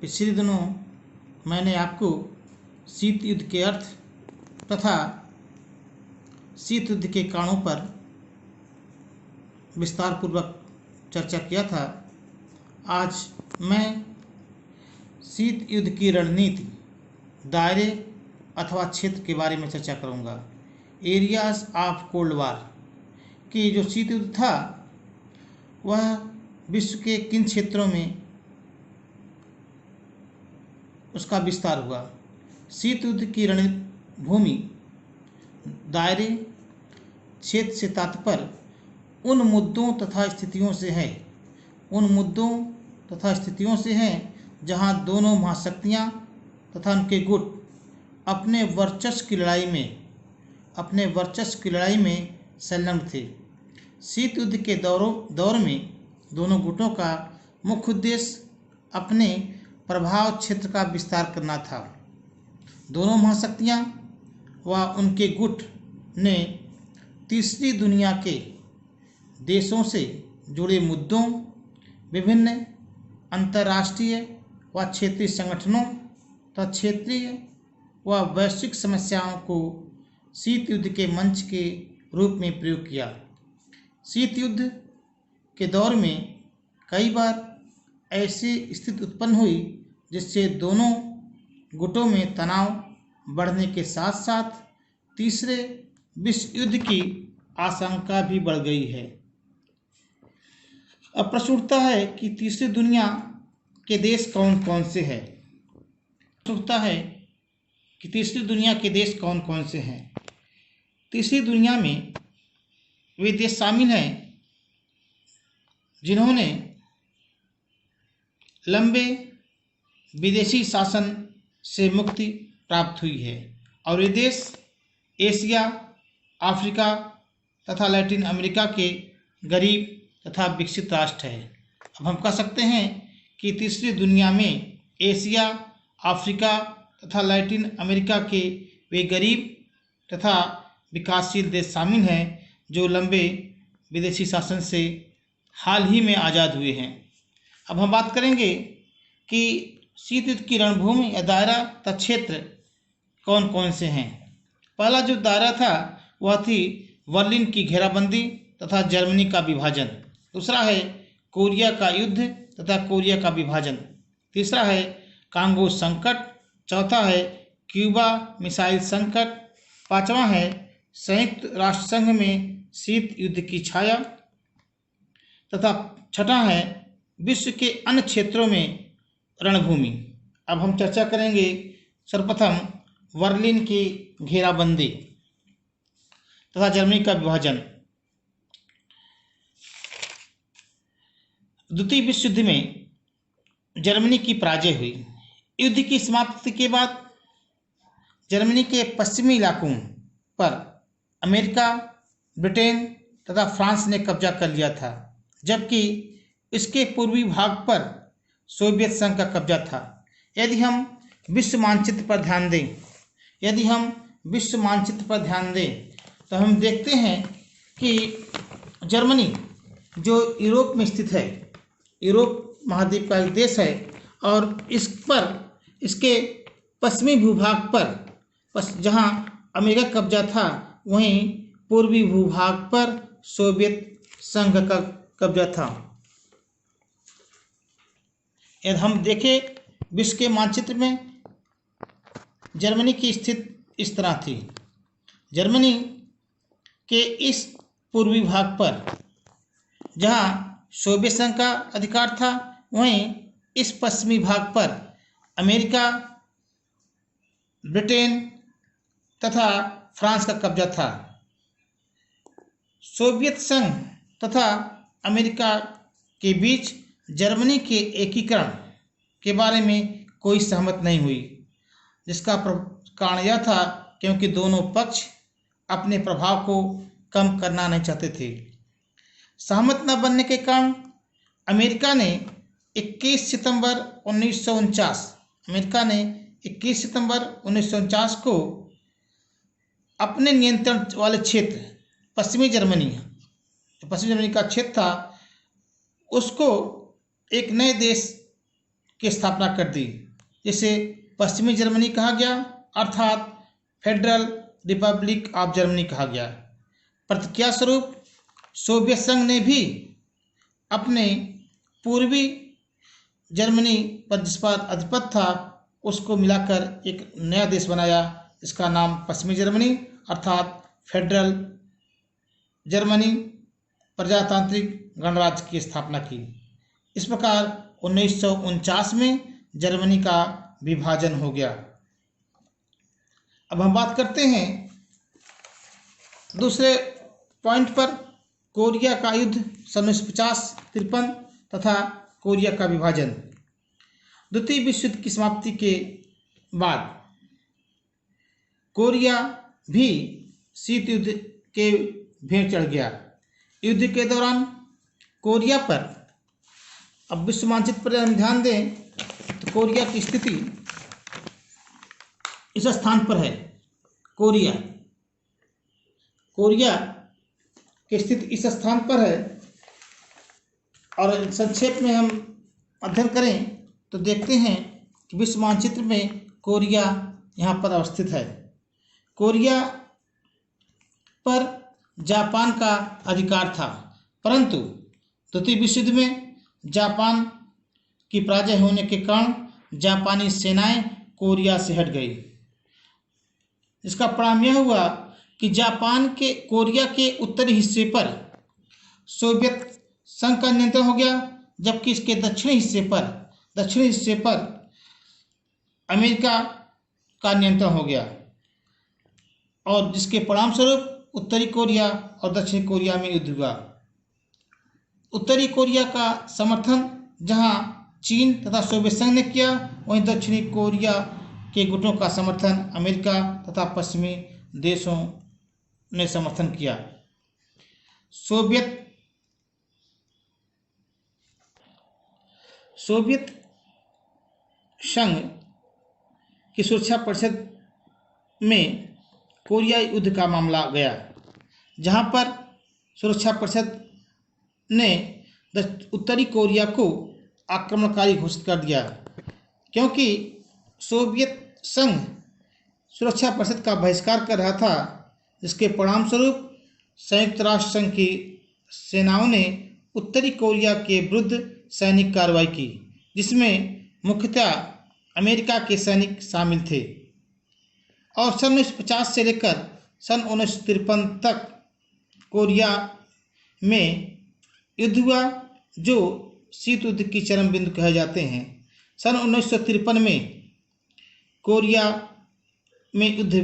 पिछले दिनों मैंने आपको शीत युद्ध के अर्थ तथा शीत युद्ध के कारणों पर विस्तार पूर्वक चर्चा किया था। आज मैं शीत युद्ध की रणनीति, दायरे अथवा क्षेत्र के बारे में चर्चा करूंगा। एरियाज ऑफ कोल्ड वार कि जो शीत युद्ध था वह विश्व के किन क्षेत्रों में उसका विस्तार हुआ। शीत युद्ध की रणभूमि, दायरे, क्षेत्र से तात्पर्य उन मुद्दों तथा स्थितियों से है जहां दोनों महाशक्तियां तथा उनके गुट अपने वर्चस्व की लड़ाई में संलग्न थे। शीत युद्ध के दौर में दोनों गुटों का मुख्य उद्देश्य अपने प्रभाव क्षेत्र का विस्तार करना था। दोनों महाशक्तियां व उनके गुट ने तीसरी दुनिया के देशों से जुड़े मुद्दों, विभिन्न अंतर्राष्ट्रीय व क्षेत्रीय संगठनों तथा क्षेत्रीय व वैश्विक समस्याओं को शीत युद्ध के मंच के रूप में प्रयोग किया। शीत युद्ध के दौर में कई बार ऐसी स्थिति उत्पन्न हुई जिससे दोनों गुटों में तनाव बढ़ने के साथ साथ तीसरे विश्व युद्ध की आशंका भी बढ़ गई है। अब प्रश्न उठता है कि तीसरी दुनिया के देश कौन कौन से हैं। तीसरी दुनिया में वे देश शामिल हैं जिन्होंने लंबे विदेशी शासन से मुक्ति प्राप्त हुई है, और ये देश एशिया, अफ्रीका तथा लैटिन अमेरिका के गरीब तथा विकसित राष्ट्र है। अब हम कह सकते हैं कि तीसरी दुनिया में एशिया, अफ्रीका तथा लैटिन अमेरिका के वे गरीब तथा विकासशील देश शामिल हैं जो लंबे विदेशी शासन से हाल ही में आज़ाद हुए हैं। अब हम बात करेंगे कि शीत युद्ध की रणभूमि या दायरा तथा क्षेत्र कौन कौन से हैं। पहला जो दायरा था वह थी बर्लिन की घेराबंदी तथा जर्मनी का विभाजन। दूसरा है कोरिया का युद्ध तथा कोरिया का विभाजन। तीसरा है कांगो संकट। चौथा है क्यूबा मिसाइल संकट। पांचवा है संयुक्त राष्ट्र संघ में शीत युद्ध की छाया तथा छठा है विश्व के अन्य क्षेत्रों में रणभूमि। अब हम चर्चा करेंगे सर्वप्रथम बर्लिन की घेराबंदी तथा जर्मनी का विभाजन। द्वितीय विश्व युद्ध में जर्मनी की पराजय हुई। युद्ध की समाप्ति के बाद जर्मनी के पश्चिमी इलाकों पर अमेरिका, ब्रिटेन तथा फ्रांस ने कब्जा कर लिया था, जबकि इसके पूर्वी भाग पर सोवियत संघ का कब्जा था। यदि हम विश्व मानचित्र पर ध्यान दें तो हम देखते हैं कि जर्मनी जो यूरोप में स्थित है, यूरोप महाद्वीप का एक देश है, और इसके पश्चिमी भूभाग पर जहां अमेरिका कब्जा था, वहीं पूर्वी भूभाग पर सोवियत संघ का कब्जा था। यदि हम देखें विश्व के मानचित्र में जर्मनी की स्थिति इस तरह थी। जर्मनी के इस पूर्वी भाग पर जहां सोवियत संघ का अधिकार था, वहीं इस पश्चिमी भाग पर अमेरिका, ब्रिटेन तथा फ्रांस का कब्जा था। सोवियत संघ तथा अमेरिका के बीच जर्मनी के एकीकरण के बारे में कोई सहमत नहीं हुई, जिसका कारण यह था क्योंकि दोनों पक्ष अपने प्रभाव को कम करना नहीं चाहते थे। सहमत न बनने के कारण अमेरिका ने 21 सितंबर 1949 को अपने नियंत्रण वाले क्षेत्र पश्चिमी जर्मनी का क्षेत्र था, उसको एक नए देश की स्थापना कर दी, जिसे पश्चिमी जर्मनी कहा गया अर्थात फेडरल रिपब्लिक ऑफ जर्मनी कहा गया। प्रतिक्रिया स्वरूप सोवियत संघ ने भी अपने पूर्वी जर्मनी पर जिस पर आधिपत्य था उसको मिलाकर एक नया देश बनाया, इसका नाम पश्चिमी जर्मनी अर्थात फेडरल जर्मनी प्रजातांत्रिक गणराज्य की स्थापना की। इस प्रकार 1949 में जर्मनी का विभाजन हो गया। अब हम बात करते हैं दूसरे पॉइंट पर, कोरिया का युद्ध सन 1950-53 तथा कोरिया का विभाजन। द्वितीय विश्व युद्ध की समाप्ति के बाद कोरिया भी शीत युद्ध के भेंट चढ़ गया। युद्ध के दौरान कोरिया पर, अब विश्व मानचित्र पर हम ध्यान दें तो कोरिया की स्थिति इस स्थान पर है। कोरिया की स्थिति इस स्थान पर है और संक्षेप में हम अध्ययन करें तो देखते हैं कि विश्व मानचित्र में कोरिया यहाँ पर अवस्थित है। कोरिया पर जापान का अधिकार था, परंतु द्वितीय विश्व युद्ध में जापान की पराजय होने के कारण जापानी सेनाएं कोरिया से हट गई। इसका परिणाम यह हुआ कि जापान के कोरिया के उत्तरी हिस्से पर सोवियत संघ का नियंत्रण हो गया, जबकि इसके दक्षिणी हिस्से पर अमेरिका का नियंत्रण हो गया, और जिसके परिणाम स्वरूप उत्तरी कोरिया और दक्षिणी कोरिया में युद्ध हुआ। उत्तरी कोरिया का समर्थन जहां चीन तथा सोवियत संघ ने किया, वहीं दक्षिणी कोरिया के गुटों का समर्थन अमेरिका तथा पश्चिमी देशों ने समर्थन किया। सोवियत संघ की सुरक्षा परिषद में कोरिया युद्ध का मामला गया, जहां पर सुरक्षा परिषद ने उत्तरी कोरिया को आक्रमणकारी घोषित कर दिया, क्योंकि सोवियत संघ सुरक्षा परिषद का बहिष्कार कर रहा था, जिसके परिणाम स्वरूप संयुक्त राष्ट्र संघ की सेनाओं ने उत्तरी कोरिया के विरुद्ध सैनिक कार्रवाई की, जिसमें मुख्यतः अमेरिका के सैनिक शामिल थे। और सन 1950 से लेकर सन 1953 तक कोरिया में युद्ध हुआ, जो शीत युद्ध की चरम बिंदु कहे जाते हैं। सन 1953 में कोरिया में युद्ध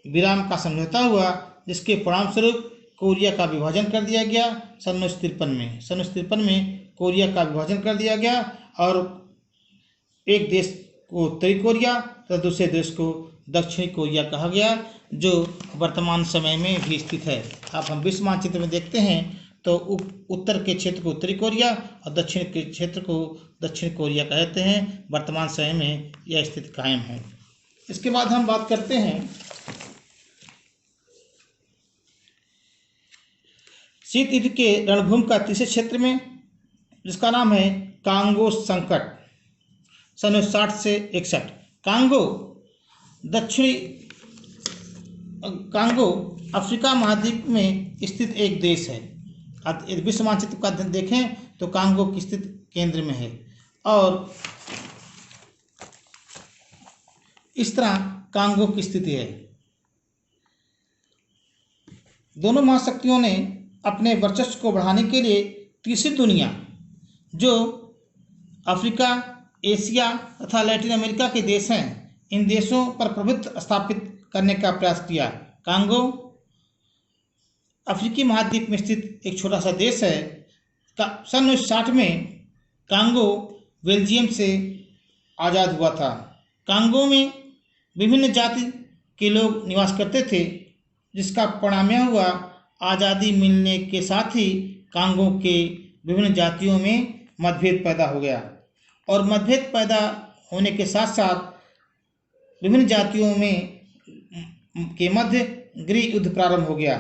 विराम का समझौता हुआ, जिसके परिणाम स्वरूप कोरिया का विभाजन कर दिया गया। सन 1953 में कोरिया का विभाजन कर दिया गया और एक देश को उत्तरी कोरिया तथा दूसरे देश को दक्षिणी कोरिया कहा गया, जो वर्तमान समय में भी स्थित है। अब हम विश्व मानचित्र में देखते हैं तो उत्तर के क्षेत्र को उत्तरी कोरिया और दक्षिण के क्षेत्र को दक्षिण कोरिया कहते हैं। वर्तमान समय में यह स्थिति कायम है। इसके बाद हम बात करते हैं शीत युद्ध के रणभूमि का तीसरे क्षेत्र में, जिसका नाम है कांगो संकट, सन 1960 से 61। कांगो अफ्रीका महाद्वीप में स्थित एक देश है। यदि विश्व मानचित्र का देखें तो कांगो की स्थिति केंद्र में है और इस तरह कांगो की स्थिति है। दोनों महाशक्तियों ने अपने वर्चस्व को बढ़ाने के लिए तीसरी दुनिया, जो अफ्रीका, एशिया तथा लैटिन अमेरिका के देश हैं, इन देशों पर प्रभुत्व स्थापित करने का प्रयास किया। कांगो अफ्रीकी महाद्वीप में स्थित एक छोटा सा देश है। सन 1960 में कांगो बेल्जियम से आज़ाद हुआ था। कांगो में विभिन्न जाति के लोग निवास करते थे, जिसका परिणाम यह हुआ, आज़ादी मिलने के साथ ही कांगो के विभिन्न जातियों में मतभेद पैदा हो गया और मतभेद पैदा होने के साथ साथ विभिन्न जातियों में के मध्य गृह युद्ध प्रारंभ हो गया।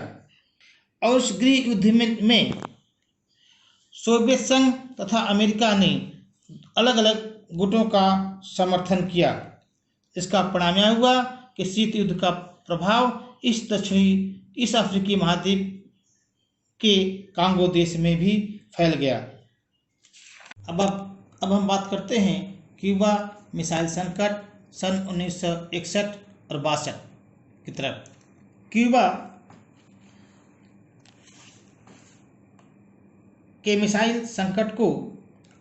और उस गृह युद्ध में सोवियत संघ तथा अमेरिका ने अलग अलग गुटों का समर्थन किया। इसका परिणाम यह हुआ कि शीत युद्ध का प्रभाव इस अफ्रीकी महाद्वीप के कांगो देश में भी फैल गया। अब हम बात करते हैं क्यूबा मिसाइल संकट सन 1961 और 62 की तरफ। क्यूबा के मिसाइल संकट को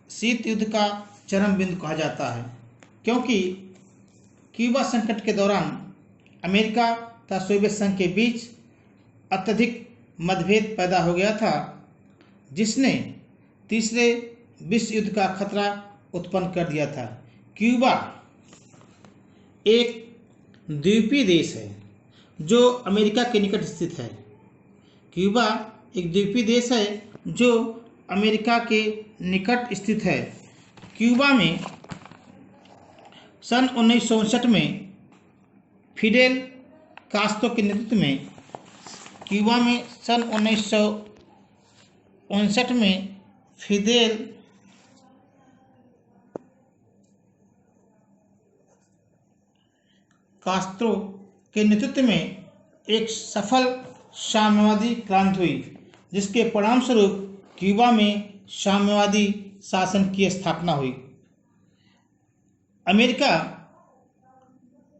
शीत युद्ध का चरम बिंदु कहा जाता है, क्योंकि क्यूबा संकट के दौरान अमेरिका तथा सोवियत संघ के बीच अत्यधिक मतभेद पैदा हो गया था, जिसने तीसरे विश्व युद्ध का खतरा उत्पन्न कर दिया था। क्यूबा एक द्वीपीय देश है जो अमेरिका के निकट स्थित है। क्यूबा एक द्वीपीय देश है जो अमेरिका के निकट स्थित है। क्यूबा में सन 1959 में फिडेल कास्त्रो के नेतृत्व में क्यूबा में सन 1959 में फिदेल कास्त्रो के नेतृत्व में एक सफल साम्यवादी क्रांति हुई, जिसके परिणामस्वरूप क्यूबा में साम्यवादी शासन की स्थापना हुई। अमेरिका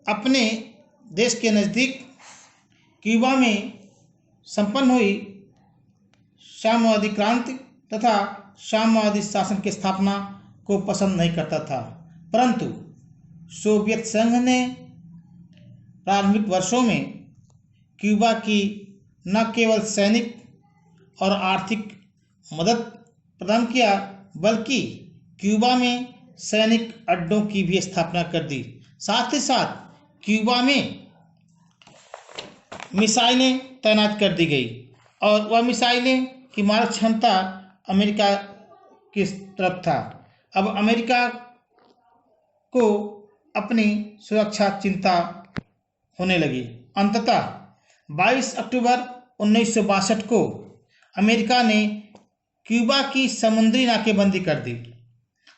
अपने देश के नज़दीक क्यूबा में संपन्न हुई साम्यवादी क्रांति तथा साम्यवादी शासन की स्थापना को पसंद नहीं करता था, परंतु सोवियत संघ ने प्रारंभिक वर्षों में क्यूबा की न केवल सैनिक और आर्थिक मदद प्रदान किया, बल्कि क्यूबा में सैनिक अड्डों की भी स्थापना कर दी। साथ ही साथ क्यूबा में मिसाइलें तैनात कर दी गई और वह मिसाइलें की मारक क्षमता अमेरिका की तरफ था। अब अमेरिका को अपनी सुरक्षा चिंता होने लगी। अंततः 22 अक्टूबर 1962 को अमेरिका ने क्यूबा की समुद्री नाकेबंदी कर दी,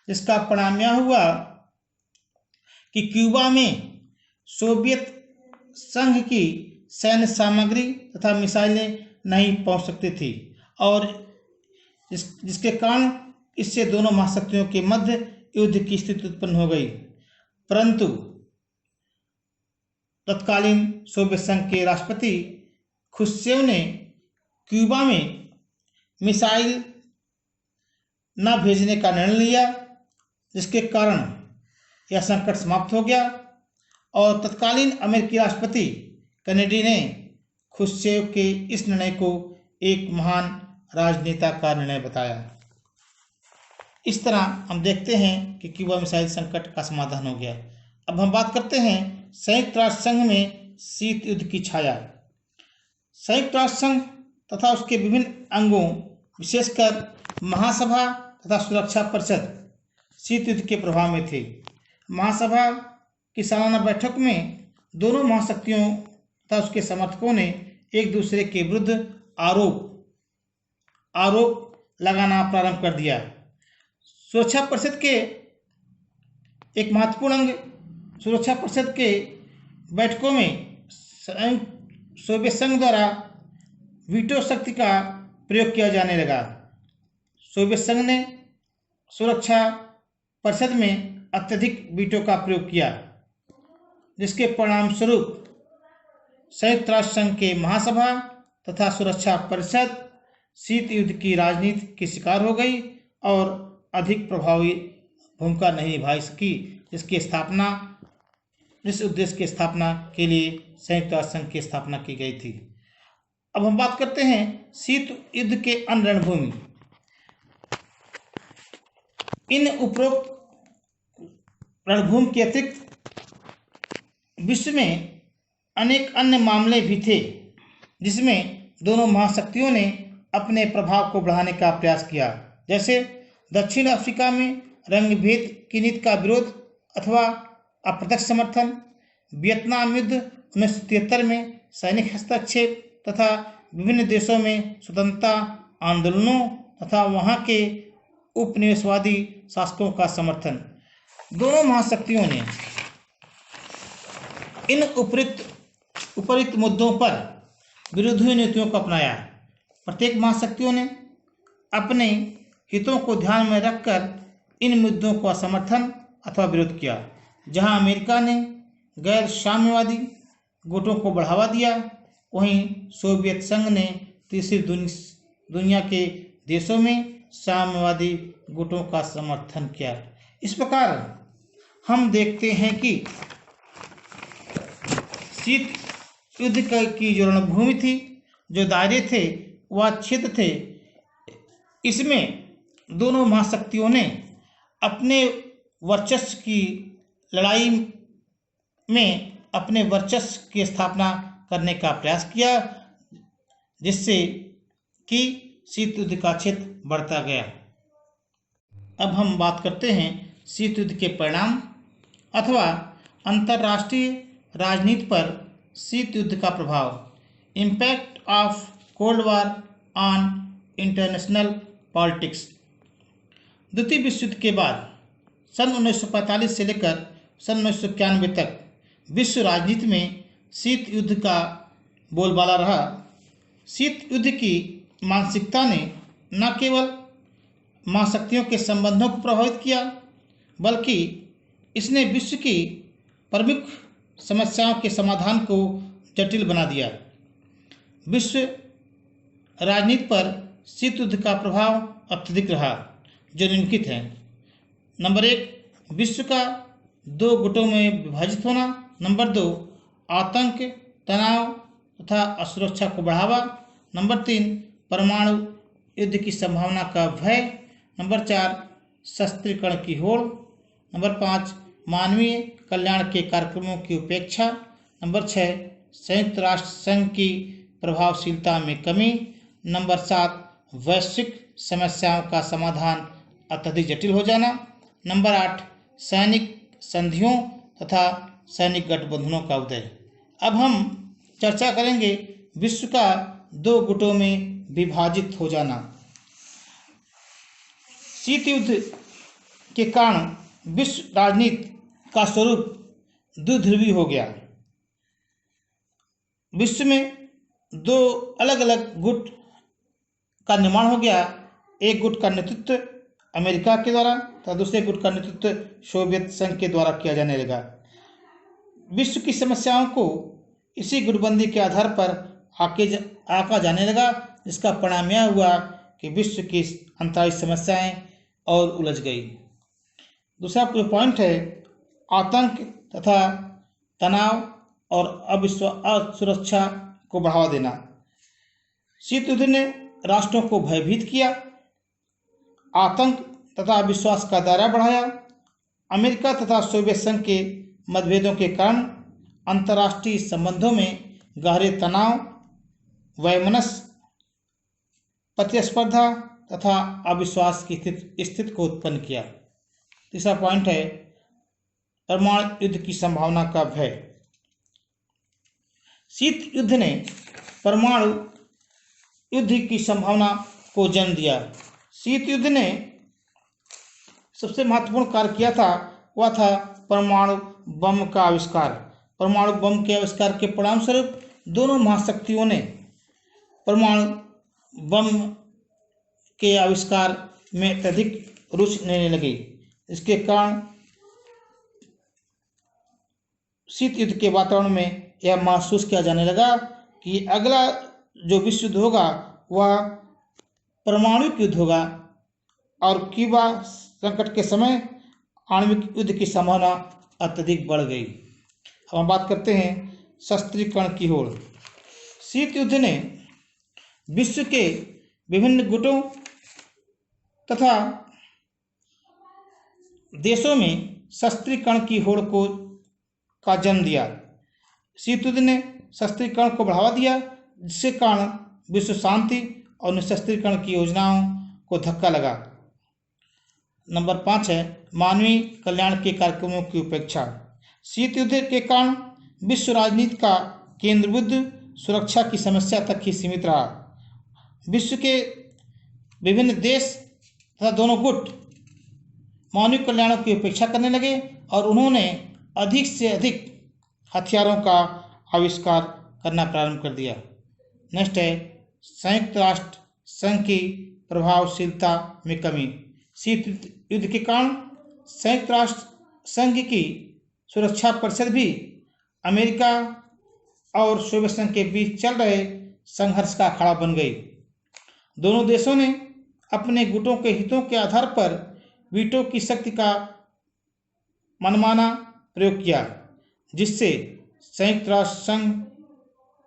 जिसका परिणाम यह हुआ कि क्यूबा में सोवियत संघ की सैन्य सामग्री तथा मिसाइलें नहीं पहुंच सकती थी और जिसके कारण इससे दोनों महाशक्तियों के मध्य युद्ध की स्थिति उत्पन्न हो गई। परंतु तत्कालीन सोवियत संघ के राष्ट्रपति खुश्चेव ने क्यूबा में मिसाइल न भेजने का निर्णय लिया, जिसके कारण यह संकट समाप्त हो गया और तत्कालीन अमेरिकी राष्ट्रपति कैनेडी ने खुश्चेव के इस निर्णय को एक महान राजनेता का निर्णय बताया। इस तरह हम देखते हैं कि क्यूबा मिसाइल संकट का समाधान हो गया। अब हम बात करते हैं संयुक्त राष्ट्र संघ में शीत युद्ध की छाया। संयुक्त राष्ट्र संघ तथा उसके विभिन्न अंगों, विशेषकर महासभा तथा सुरक्षा परिषद, शीत युद्ध के प्रभाव में थे। महासभा की सालाना बैठक में दोनों महाशक्तियों तथा उसके समर्थकों ने एक दूसरे के विरुद्ध आरोप लगाना प्रारंभ कर दिया। सुरक्षा परिषद के एक महत्वपूर्ण अंग सुरक्षा परिषद के बैठकों में सोवियत संघ द्वारा वीटो शक्ति का प्रयोग किया जाने लगा। सोवियत संघ ने सुरक्षा परिषद में अत्यधिक वीटो का प्रयोग किया, जिसके परिणाम स्वरूप संयुक्त राष्ट्र संघ के महासभा तथा सुरक्षा परिषद शीत युद्ध की राजनीति की शिकार हो गई और अधिक प्रभावी भूमिका नहीं निभा सकी, जिस उद्देश्य की स्थापना के लिए संयुक्त राष्ट्र संघ की स्थापना की गई थी। अब हम बात करते हैं शीत युद्ध के अन्य रणभूमि। इन उपरोक्त रणभूमि के अतिरिक्त विश्व में अनेक अन्य मामले भी थे, जिसमें दोनों महाशक्तियों ने अपने प्रभाव को बढ़ाने का प्रयास किया। जैसे दक्षिण अफ्रीका में रंगभेद की नीति का विरोध अथवा अप्रत्यक्ष समर्थन, वियतनाम युद्ध 1973 में सैनिक हस्तक्षेप तथा विभिन्न देशों में स्वतंत्रता आंदोलनों तथा वहां के उपनिवेशवादी शासकों का समर्थन। दोनों महाशक्तियों ने इन उपरित मुद्दों पर विरोधी नीतियों को अपनाया। प्रत्येक महाशक्तियों ने अपने हितों को ध्यान में रखकर इन मुद्दों का समर्थन अथवा विरोध किया। जहां अमेरिका ने गैर साम्यवादी गुटों को बढ़ावा दिया, वहीं सोवियत संघ ने तीसरी दुनिया के देशों में साम्यवादी गुटों का समर्थन किया। इस प्रकार हम देखते हैं कि शीत युद्ध की जो रणभूमि थी, जो दायरे थे, वह क्षेत्र थे, इसमें दोनों महाशक्तियों ने अपने वर्चस्व की लड़ाई में अपने वर्चस्व की स्थापना करने का प्रयास किया, जिससे कि शीत युद्ध का क्षेत्र बढ़ता गया। अब हम बात करते हैं शीत युद्ध के परिणाम अथवा अंतर्राष्ट्रीय राजनीति पर शीत युद्ध का प्रभाव। Impact of cold war on international politics. द्वितीय विश्व युद्ध के बाद सन 1945 से लेकर सन 1991 तक विश्व राजनीति में शीत युद्ध का बोलबाला रहा। शीत युद्ध की मानसिकता ने न केवल महाशक्तियों के संबंधों को प्रभावित किया, बल्कि इसने विश्व की प्रमुख समस्याओं के समाधान को जटिल बना दिया। विश्व राजनीति पर शीत युद्ध का प्रभाव अत्यधिक रहा, जो निम्नलिखित है। नंबर 1, विश्व का 2 गुटों में विभाजित होना। नंबर 2, आतंक, तनाव तथा असुरक्षा को बढ़ावा। नंबर 3, परमाणु युद्ध की संभावना का भय। नंबर 4, शस्त्रीकरण की होड़। नंबर 5, मानवीय कल्याण के कार्यक्रमों की उपेक्षा। नंबर 6, संयुक्त राष्ट्र संघ की प्रभावशीलता में कमी। नंबर 7, वैश्विक समस्याओं का समाधान अत्यधिक जटिल हो जाना। नंबर 8, सैनिक संधियों तथा सैनिक गठबंधनों का उदय। अब हम चर्चा करेंगे विश्व का 2 गुटों में विभाजित हो जाना। शीत युद्ध के कारण विश्व राजनीति का स्वरूप द्विध्रुवी हो गया। विश्व में 2 अलग अलग गुट का निर्माण हो गया। एक गुट का नेतृत्व अमेरिका के द्वारा तथा दूसरे गुट का नेतृत्व सोवियत संघ के द्वारा किया जाने लगा। विश्व की समस्याओं को इसी गुटबंदी के आधार पर आका जाने लगा, जिसका परिणाम यह हुआ कि विश्व की अंतर्राष्ट्रीय समस्याएं और उलझ गई। दूसरा जो पॉइंट है, आतंक तथा तनाव और असुरक्षा को बढ़ावा देना। शीत युद्ध ने राष्ट्रों को भयभीत किया, आतंक तथा अविश्वास का दायरा बढ़ाया। अमेरिका तथा सोवियत संघ के मतभेदों के कारण अंतर्राष्ट्रीय संबंधों में गहरे तनाव, वैमनस्य, प्रतिस्पर्धा तथा अविश्वास की स्थिति को उत्पन्न किया। तीसरा पॉइंट है, परमाणु युद्ध की संभावना का भय। शीत युद्ध ने परमाणु युद्ध की संभावना को जन्म दिया। शीत युद्ध ने सबसे महत्वपूर्ण कार्य किया था, वह था परमाणु बम का आविष्कार। परमाणु बम के आविष्कार के परिणाम स्वरूप दोनों महाशक्तियों ने परमाणु बम के आविष्कार में अत्यधिक रुचि लेने लगी। इसके कारण शीत युद्ध के वातावरण में यह महसूस किया जाने लगा कि अगला जो विश्व युद्ध होगा वह परमाणु युद्ध होगा और क्यूबा संकट के समय आणविक युद्ध की संभावना अत्यधिक बढ़ गई। अब हम बात करते हैं शस्त्रीकरण की होड़। शीत युद्ध ने विश्व के विभिन्न गुटों तथा देशों में शस्त्रीकरण की होड़ का जन्म दिया। शीत युद्ध ने शस्त्रीकरण को बढ़ावा दिया, जिसके कारण विश्व शांति और निशस्त्रीकरण की योजनाओं को धक्का लगा। नंबर 5 है, मानवीय कल्याण के कार्यक्रमों की उपेक्षा। शीत युद्ध के कारण विश्व राजनीति का केंद्रबिंदु सुरक्षा की समस्या तक ही सीमित रहा। विश्व के विभिन्न देश तथा दोनों गुट मानव कल्याण की उपेक्षा करने लगे और उन्होंने अधिक से अधिक हथियारों का आविष्कार करना प्रारंभ कर दिया। नेक्स्ट है संयुक्त राष्ट्र संघ की प्रभावशीलता में कमी। शीत युद्ध के कारण संयुक्त राष्ट्र संघ की सुरक्षा परिषद भी अमेरिका और सोवियत संघ के बीच चल रहे संघर्ष का अखाड़ा बन गई। दोनों देशों ने अपने गुटों के हितों के आधार पर वीटो की शक्ति का मनमाना प्रयोग किया, जिससे संयुक्त राष्ट्र संघ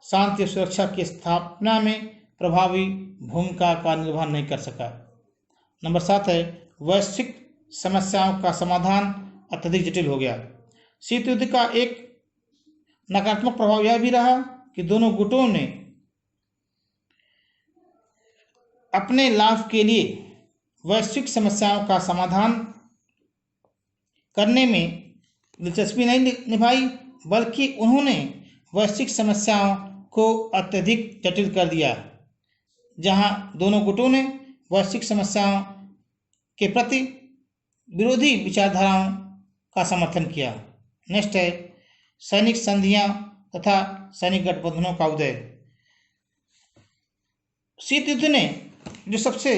शांति और सुरक्षा की स्थापना में प्रभावी भूमिका का निर्वहन नहीं कर सका। नंबर 7 है वैश्विक समस्याओं का समाधान अत्यधिक जटिल हो गया। शीत युद्ध का एक नकारात्मक प्रभाव यह भी रहा कि दोनों गुटों ने अपने लाभ के लिए वैश्विक समस्याओं का समाधान करने में दिलचस्पी नहीं निभाई, बल्कि उन्होंने वैश्विक समस्याओं को अत्यधिक जटिल कर दिया। जहां दोनों गुटों ने वैश्विक समस्याओं के प्रति विरोधी विचारधाराओं का समर्थन किया। नेक्स्ट है सैनिक संधियां तथा सैनिक गठबंधनों का उदय। शीत युद्ध ने जो सबसे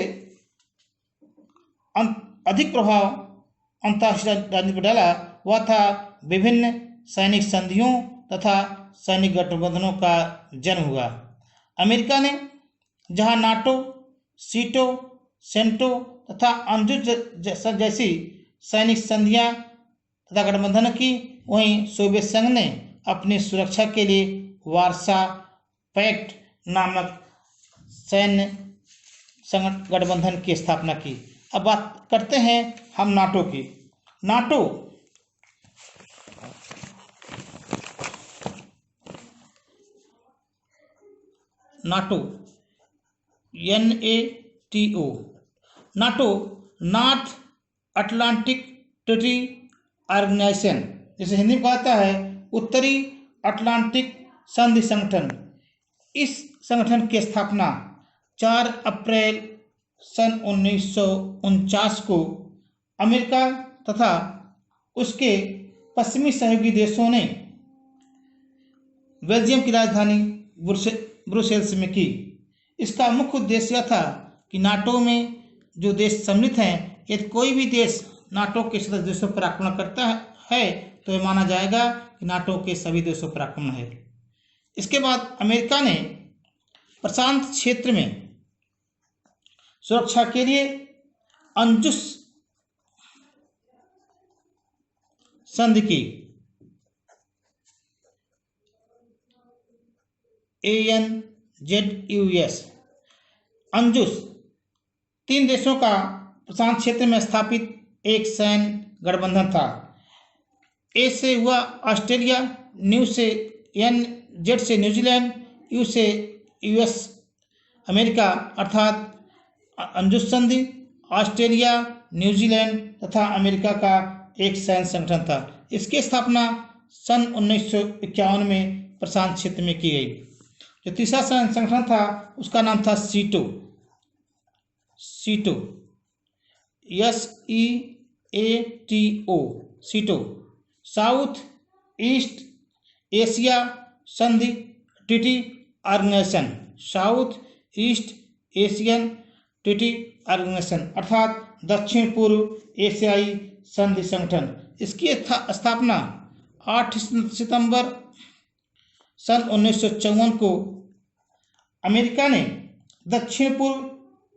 अधिक प्रभाव अंतर्राष्ट्रीय राजनीति पर डाला वह था विभिन्न सैनिक संधियों तथा सैनिक गठबंधनों का जन्म हुआ। अमेरिका ने जहां नाटो, सीटो, सेंटो तथा अंजुस जैसी सैनिक संधियां तथा गठबंधन की, वहीं सोवियत संघ ने अपनी सुरक्षा के लिए वार्सा पैक्ट नामक सैन्य गठबंधन की स्थापना की। अब बात करते हैं हम नाटो की। NATO NATO NATO North Atlantic Treaty organisation, जिसे हिंदी में कहा जाता है उत्तरी अटलांटिक संधि संगठन। इस संगठन की स्थापना 4 अप्रैल सन 1949 को अमेरिका तथा उसके पश्चिमी सहयोगी देशों ने बेल्जियम की राजधानी ब्रुसेल्स में की। इसका मुख्य उद्देश्य यह था कि नाटो में जो देश सम्मिलित हैं, यदि कोई भी देश नाटो के सदस्य देशों पर आक्रमण करता है तो यह माना जाएगा कि नाटो के सभी देशों पर आक्रमण है। इसके बाद अमेरिका ने प्रशांत क्षेत्र में सुरक्षा के लिए अंजुस संधि की ANZUS। अंजुस 3 देशों का प्रशांत क्षेत्र में स्थापित एक सैन्य गठबंधन था। ए से हुआ ऑस्ट्रेलिया, न्यू से जेड से न्यूजीलैंड, यू से यूएस अमेरिका, अर्थात अंजुस संधि ऑस्ट्रेलिया, न्यूजीलैंड तथा अमेरिका का एक सैन्य संगठन था। इसकी स्थापना सन 1951 में प्रशांत क्षेत्र में की गई। जो तीसरा सैन्य संगठन था उसका नाम था SEATO SEATO, South East Asia संधि treaty organisation, South East Asian treaty organisation, अर्थात दक्षिण पूर्व एशियाई संधि संगठन। इसकी स्थापना 8 सितंबर सन 1954 को अमेरिका ने दक्षिण पूर्व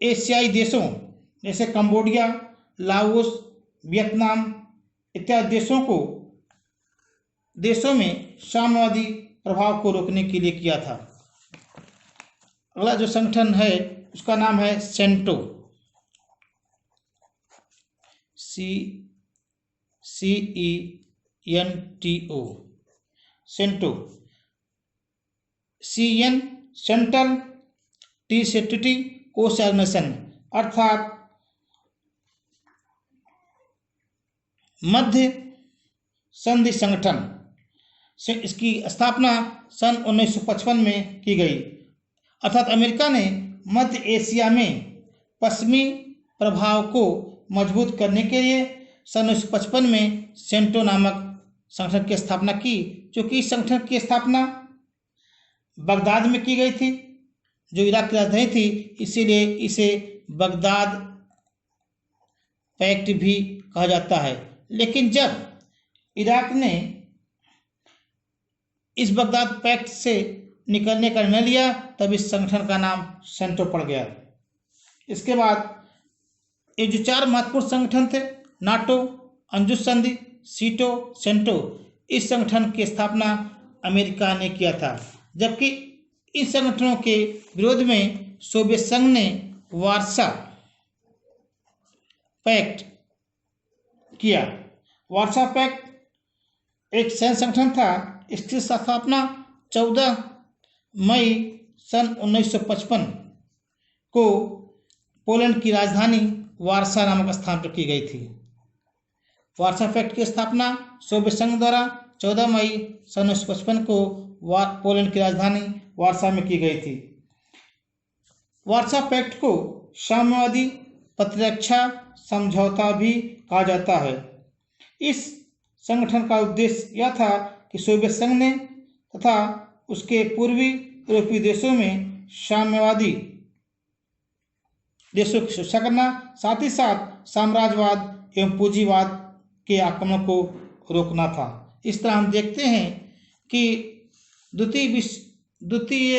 एशियाई देशों जैसे कंबोडिया, लाओस, वियतनाम इत्यादि देशों में साम्यवादी प्रभाव को रोकने के लिए किया था। अगला जो संगठन है उसका नाम है CENTO, CENTO, CENTO. CN central, T से ट्रीटी, O से ऑर्गेनाइजेशन, अर्थात मध्य संधि संगठन। इसकी स्थापना सन 1955 में की गई। अर्थात अमेरिका ने मध्य एशिया में पश्चिमी प्रभाव को मजबूत करने के लिए सन 1955 में सेंटो नामक संगठन की स्थापना की, क्योंकि इस संगठन की स्थापना बगदाद में की गई थी, जो इराक की राजधानी थी, इसीलिए इसे बगदाद पैक्ट भी कहा जाता है। लेकिन जब इराक ने इस बगदाद पैक्ट से निकलने का निर्णय लिया, तब इस संगठन का नाम सेंटो पड़ गया। इसके बाद ये जो 4 महत्वपूर्ण संगठन थे, नाटो, अंजुस संधि, सीटो, सेंटो, इस संगठन की स्थापना अमेरिका ने किया था, जबकि इन संगठनों के विरोध में सोवियत संघ ने वार्सा पैक्ट किया। वार्सा पैक्ट एक सैन्य संगठन था। इसकी स्थापना 14 मई सन 1955 को पोलैंड की राजधानी वार्सा नामक स्थान पर की गई थी। वार्सा पैक्ट की स्थापना सोवियत संघ द्वारा 14 मई सन 1955 को पोलैंड की राजधानी वार्सा में की गई थी। वार्सा पैक्ट को साम्यवादी प्रतिरक्षा समझौता भी कहा जाता है। इस संगठन का उद्देश्य यह था कि सोवियत संघ ने तथा उसके पूर्वी यूरोपीय देशों में साम्यवादी देशों की सुरक्षा करना, साथ ही साथ साम्राज्यवाद एवं पूंजीवाद के आक्रमण को रोकना था। इस तरह हम देखते हैं कि द्वितीय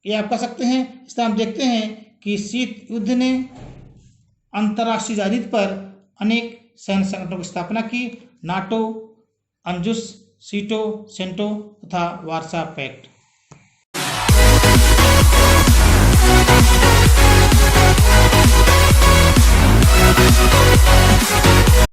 ये आप कह सकते हैं, इस तरह हम देखते हैं कि शीत युद्ध ने अंतर्राष्ट्रीय राजनीति पर अनेक सैन्य संगठनों की स्थापना की। नाटो, अंजुस, सीटो, सेंटो तथा वार्सा पैक्ट।